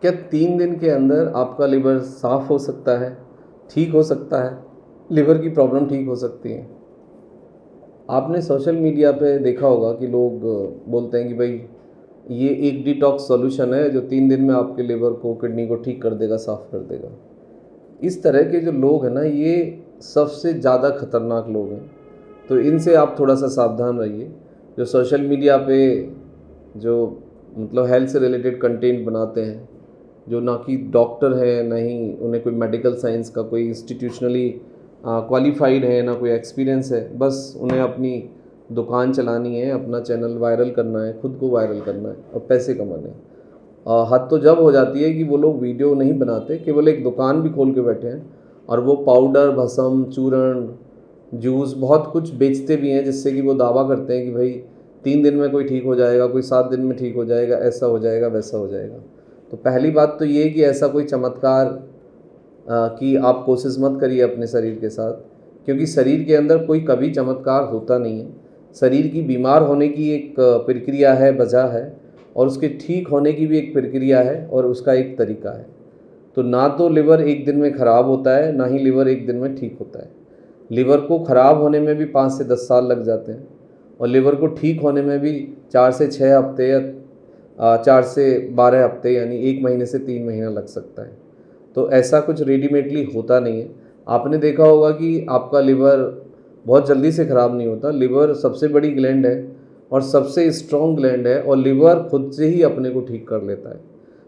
क्या 3 दिन के अंदर आपका लिवर साफ़ हो सकता है, ठीक हो सकता है, लिवर की प्रॉब्लम ठीक हो सकती है? आपने सोशल मीडिया पे देखा होगा कि लोग बोलते हैं कि भाई ये एक डिटॉक्स सॉल्यूशन है जो 3 दिन में आपके लिवर को, किडनी को ठीक कर देगा, साफ़ कर देगा। इस तरह के जो लोग हैं ना, ये सबसे ज़्यादा खतरनाक लोग हैं। तो इनसे आप थोड़ा सा सावधान रहिए। जो सोशल मीडिया पे जो मतलब हेल्थ से रिलेटेड कंटेंट बनाते हैं, जो ना कि डॉक्टर है, ना ही उन्हें कोई मेडिकल साइंस का कोई इंस्टीट्यूशनली क्वालिफाइड है, ना कोई एक्सपीरियंस है, बस उन्हें अपनी दुकान चलानी है, अपना चैनल वायरल करना है, खुद को वायरल करना है और पैसे कमाने हैं। हद तो जब हो जाती है कि वो लोग वीडियो नहीं बनाते, केवल एक दुकान भी खोल के बैठे हैं और वो पाउडर, भस्म, चूर्ण, जूस बहुत कुछ बेचते भी हैं, जिससे कि वो दावा करते हैं कि भाई 3 दिन में कोई ठीक हो जाएगा, कोई 7 दिन में ठीक हो जाएगा, ऐसा हो जाएगा, वैसा हो जाएगा। तो पहली बात तो ये कि ऐसा कोई चमत्कार की आप कोशिश मत करिए अपने शरीर के साथ, क्योंकि शरीर के अंदर कोई कभी चमत्कार होता नहीं है। शरीर की बीमार होने की एक प्रक्रिया है, वजह है, और उसके ठीक होने की भी एक प्रक्रिया है और उसका एक तरीका है। तो ना तो लिवर एक दिन में ख़राब होता है, ना ही लिवर एक दिन में ठीक होता है। लिवर को ख़राब होने में भी 5 से 10 साल लग जाते हैं और लिवर को ठीक होने में भी 4 से 6 हफ्ते या 4 से 12 हफ्ते, यानी 1 महीने से 3 महीना लग सकता है। तो ऐसा कुछ रेडीमेडली होता नहीं है। आपने देखा होगा कि आपका लिवर बहुत जल्दी से ख़राब नहीं होता। लिवर सबसे बड़ी ग्लैंड है और सबसे स्ट्रॉन्ग ग्लैंड है, और लिवर खुद से ही अपने को ठीक कर लेता है।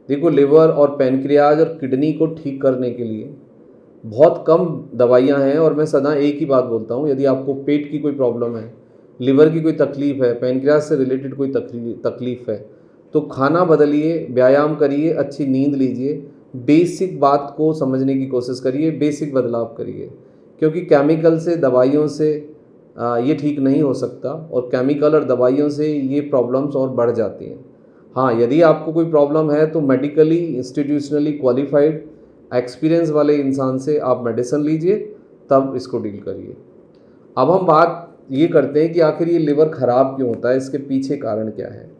देखो, लिवर और पैनक्रियाज और किडनी को ठीक करने के लिए बहुत कम दवाइयाँ हैं, और मैं सदा एक ही बात बोलता हूँ, यदि आपको पेट की कोई प्रॉब्लम है, लिवर की कोई तकलीफ़ है, पैनक्रियाज से रिलेटेड कोई तकलीफ़ है, तो खाना बदलिए, व्यायाम करिए, अच्छी नींद लीजिए, बेसिक बात को समझने की कोशिश करिए, बेसिक बदलाव करिए, क्योंकि केमिकल से, दवाइयों से ये ठीक नहीं हो सकता, और केमिकल और दवाइयों से ये प्रॉब्लम्स और बढ़ जाती हैं। हाँ, यदि आपको कोई प्रॉब्लम है तो मेडिकली, इंस्टीट्यूशनली क्वालिफाइड, एक्सपीरियंस वाले इंसान से आप मेडिसिन लीजिए, तब इसको डील करिए। अब हम बात ये करते हैं कि आखिर ये लिवर ख़राब क्यों होता है, इसके पीछे कारण क्या है।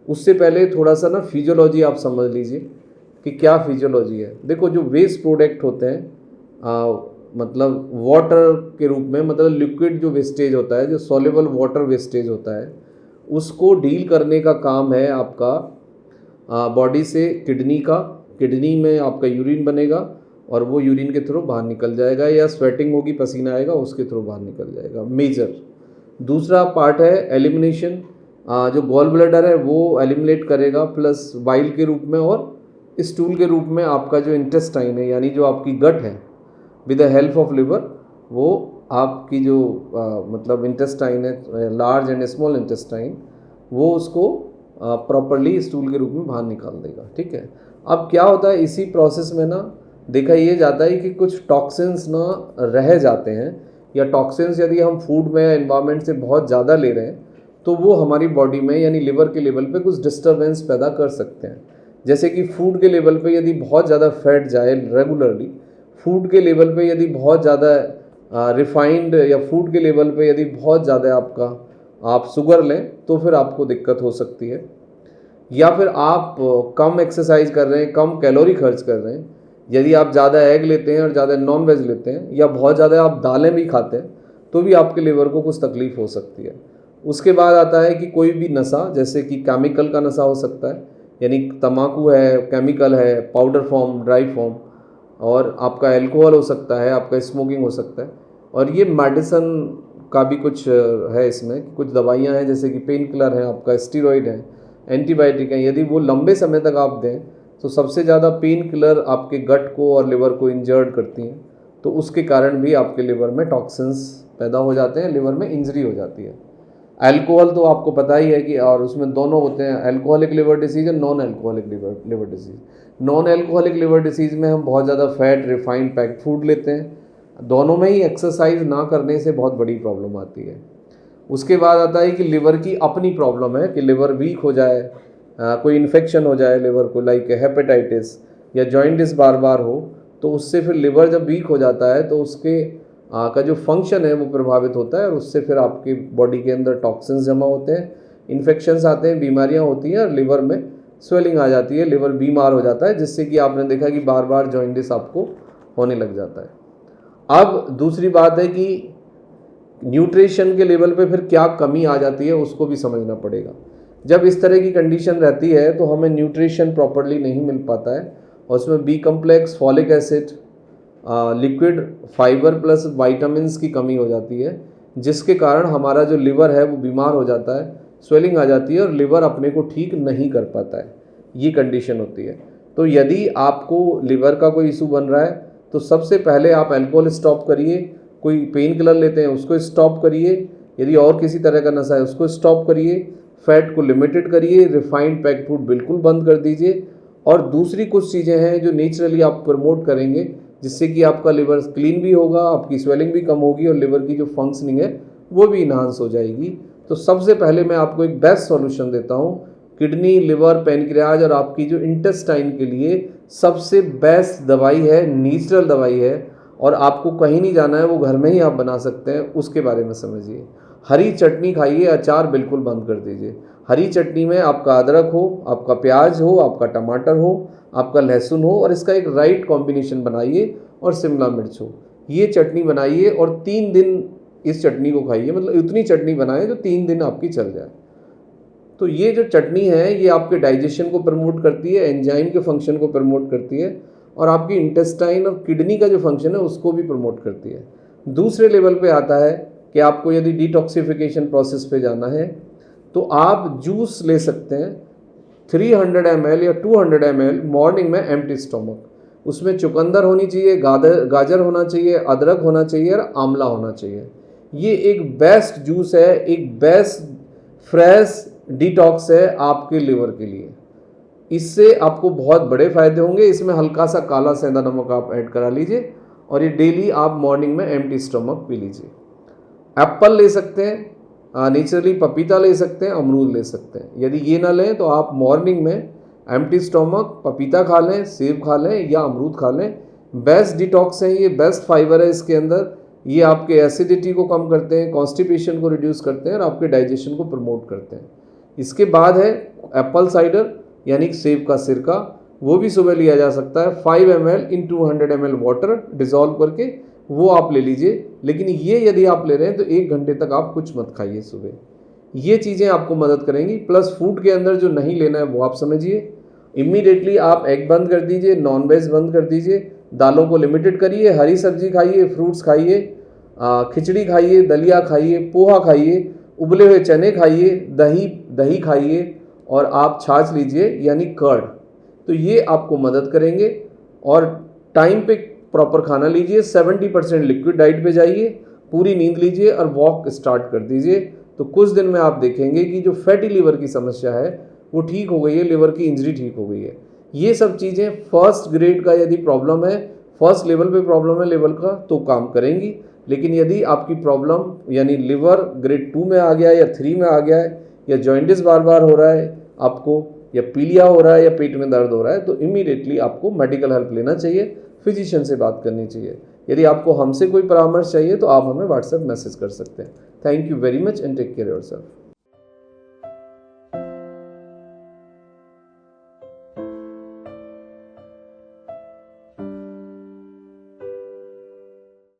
उससे पहले थोड़ा सा ना फिजियोलॉजी आप समझ लीजिए कि क्या फिजियोलॉजी है। देखो, जो वेस्ट प्रोडक्ट होते हैं, मतलब वाटर के रूप में, मतलब लिक्विड जो वेस्टेज होता है, जो सॉल्युबल वाटर वेस्टेज होता है, उसको डील करने का काम है आपका बॉडी से किडनी का। किडनी में आपका यूरिन बनेगा और वो यूरिन के थ्रू बाहर निकल जाएगा, या स्वेटिंग होगी, पसीना आएगा, उसके थ्रू बाहर निकल जाएगा, मेजर। दूसरा पार्ट है एलिमिनेशन, जो गॉल ब्लैडर है वो एलिमिनेट करेगा, प्लस बाइल के रूप में और स्टूल के रूप में आपका जो इंटेस्टाइन है, यानी जो आपकी गट है, with the help of liver, वो आपकी जो मतलब इंटेस्टाइन है, लार्ज एंड स्मॉल इंटेस्टाइन, वो उसको प्रॉपरली स्टूल के रूप में बाहर निकाल देगा। ठीक है। अब क्या होता है इसी प्रोसेस में ना, देखा ये जाता है कि कुछ टॉक्सिन्स ना रह जाते हैं, या टॉक्सिन्स यदि हम फूड में या एनवायरनमेंट से बहुत ज़्यादा ले रहे हैं, तो वो हमारी बॉडी में, यानी लिवर के लेवल पे कुछ डिस्टर्बेंस पैदा कर सकते हैं। जैसे कि फूड के लेवल पे यदि बहुत ज़्यादा फैट जाए रेगुलरली, फूड के लेवल पे यदि बहुत ज़्यादा रिफाइंड, या फूड के लेवल पे यदि बहुत ज़्यादा आप शुगर लें, तो फिर आपको दिक्कत हो सकती है। या फिर आप कम एक्सरसाइज कर रहे हैं, कम कैलोरी खर्च कर रहे हैं, यदि आप ज़्यादा एग लेते हैं और ज़्यादा नॉन वेज लेते हैं, या बहुत ज़्यादा आप दालें भी खाते हैं, तो भी आपके लिवर को कुछ तकलीफ़ हो सकती है। उसके बाद आता है कि कोई भी नशा, जैसे कि केमिकल का नशा हो सकता है, यानी तम्बाकू है, केमिकल है, पाउडर फॉर्म, ड्राई फॉर्म, और आपका अल्कोहल हो सकता है, आपका स्मोकिंग हो सकता है, और ये मेडिसिन का भी कुछ है इसमें। कुछ दवाइयाँ हैं, जैसे कि पेन किलर है, आपका स्टीरॉइड है, एंटीबायोटिक है, यदि वो लंबे समय तक आप दें, तो सबसे ज़्यादा पेन किलर आपके गट को और लिवर को इंजर्ड करती हैं, तो उसके कारण भी आपके लिवर में टॉक्सिन्स पैदा हो जाते हैं, लिवर में इंजरी हो जाती है। अल्कोहल तो आपको पता ही है कि, और उसमें दोनों होते हैं, अल्कोहलिक लिवर डिसीज़ और non alcoholic liver disease. Non alcoholic liver disease में हम बहुत ज़्यादा फैट, रिफाइंड, पैक्ड फूड लेते हैं। दोनों में ही एक्सरसाइज ना करने से बहुत बड़ी प्रॉब्लम आती है। उसके बाद आता है कि लिवर की अपनी प्रॉब्लम है, कि लिवर वीक हो जाए, कोई इन्फेक्शन हो जाए लिवर को, लाइक हेपेटाइटिस या जॉइंटिस बार बार हो, तो उससे फिर लिवर जब वीक हो जाता है, तो उसके का जो फंक्शन है वो प्रभावित होता है, और उससे फिर आपकी बॉडी के अंदर टॉक्सिन्स जमा होते हैं, इन्फेक्शंस आते हैं, बीमारियां होती हैं, और लिवर में स्वेलिंग आ जाती है, लिवर बीमार हो जाता है, जिससे कि आपने देखा कि बार बार जॉइंटिस आपको होने लग जाता है। अब दूसरी बात है कि न्यूट्रिशन के लेवल पे फिर क्या कमी आ जाती है उसको भी समझना पड़ेगा। जब इस तरह की कंडीशन रहती है तो हमें न्यूट्रिशन प्रॉपरली नहीं मिल पाता है और उसमें B complex, folic acid, liquid fibre plus vitamins की कमी हो जाती है, जिसके कारण हमारा जो लिवर है वो बीमार हो जाता है, स्वेलिंग आ जाती है और लिवर अपने को ठीक नहीं कर पाता है। ये कंडीशन होती है। तो यदि आपको लिवर का कोई इशू बन रहा है तो सबसे पहले आप अल्कोहल स्टॉप करिए, कोई पेन किलर लेते हैं उसको स्टॉप करिए, यदि और किसी तरह का नशा है उसको स्टॉप करिए, फैट को लिमिटेड करिए, रिफाइंड पैक फूड बिल्कुल बंद कर दीजिए। और दूसरी कुछ चीज़ें हैं जो नेचुरली आप प्रमोट करेंगे जिससे कि आपका लिवर क्लीन भी होगा, आपकी स्वेलिंग भी कम होगी और लिवर की जो फंक्शनिंग है वो भी इन्हांस हो जाएगी। तो सबसे पहले मैं आपको एक बेस्ट सॉल्यूशन देता हूँ, किडनी, लिवर, पैनक्रियाज और आपकी जो इंटेस्टाइन के लिए सबसे बेस्ट दवाई है, नेचुरल दवाई है और आपको कहीं नहीं जाना है, वो घर में ही आप बना सकते हैं। उसके बारे में समझिए। हरी चटनी खाइए, अचार बिल्कुल बंद कर दीजिए। हरी चटनी में आपका अदरक हो, आपका प्याज हो, आपका टमाटर हो, आपका लहसुन हो और इसका एक राइट कॉम्बिनेशन बनाइए और शिमला मिर्च हो। ये चटनी बनाइए और 3 दिन इस चटनी को खाइए, मतलब इतनी चटनी बनाएं जो 3 दिन आपकी चल जाए। तो ये जो चटनी है ये आपके डाइजेशन को प्रमोट करती है, एंजाइम के फंक्शन को प्रमोट करती है और आपकी इंटेस्टाइन और किडनी का जो फंक्शन है उसको भी प्रमोट करती है। दूसरे लेवल पे आता है कि आपको यदि डिटॉक्सिफिकेशन प्रोसेस पे जाना है तो आप जूस ले सकते हैं 300 ml या 200 ml मॉर्निंग में एम्प्टी स्टोमक। उसमें चुकंदर होनी चाहिए, गाजर होना चाहिए, अदरक होना चाहिए और आंवला होना चाहिए। ये एक बेस्ट जूस है, एक बेस्ट फ्रेश डिटॉक्स है आपके लिवर के लिए। इससे आपको बहुत बड़े फायदे होंगे। इसमें हल्का सा काला सेंधा नमक आप ऐड करा लीजिए और ये डेली आप मॉर्निंग में एम्प्टी स्टोमक पी लीजिए। एप्पल ले सकते हैं, नेचुरली पपीता ले सकते हैं, अमरूद ले सकते हैं। यदि ये ना लें तो आप मॉर्निंग में एम्प्टी स्टोमक पपीता खा लें, सेब खा लें या अमरूद खा लें। बेस्ट डिटॉक्स है ये, बेस्ट फाइबर है इसके अंदर। ये आपके एसिडिटी को कम करते हैं, कॉन्स्टिपेशन को रिड्यूस करते हैं और आपके डाइजेशन को प्रमोट करते हैं। इसके बाद है एप्पल साइडर यानी सेब का सिरका, वो भी सुबह लिया जा सकता है 5 ml इन 200 ml वाटर डिज़ोल्व करके, वो आप ले लीजिए। लेकिन ये यदि आप ले रहे हैं तो 1 घंटे तक आप कुछ मत खाइए सुबह। ये चीज़ें आपको मदद करेंगी। प्लस फूड के अंदर जो नहीं लेना है वो आप समझिए। इमीडिएटली आप एग बंद कर दीजिए, नॉन वेज बंद कर दीजिए, दालों को लिमिटेड करिए, हरी सब्जी खाइए, फ्रूट्स खाइए, खिचड़ी खाइए, दलिया खाइए, पोहा खाइए, उबले हुए चने खाइए, दही खाइए और आप छाछ लीजिए यानी कर्ड। तो ये आपको मदद करेंगे। और टाइम पे प्रॉपर खाना लीजिए, 70% लिक्विड डाइट पे जाइए, पूरी नींद लीजिए और वॉक स्टार्ट कर दीजिए। तो कुछ दिन में आप देखेंगे कि जो फैटी लीवर की समस्या है वो ठीक हो गई है, लिवर की इंजरी ठीक हो गई है। ये सब चीज़ें फर्स्ट ग्रेड का यदि प्रॉब्लम है, फर्स्ट लेवल पे प्रॉब्लम है लेवल का, तो काम करेंगी। लेकिन यदि आपकी प्रॉब्लम यानी लिवर ग्रेड 2 में आ गया है या 3 में आ गया है, या जॉइंटिस बार बार हो रहा है आपको, या पीलिया हो रहा है या पेट में दर्द हो रहा है, तो इमीडिएटली आपको मेडिकल हेल्प लेना चाहिए, फिजिशियन से बात करनी चाहिए। यदि आपको हमसे कोई परामर्श चाहिए तो आप हमें व्हाट्सएप मैसेज कर सकते हैं। Thank you very much and take care yourself.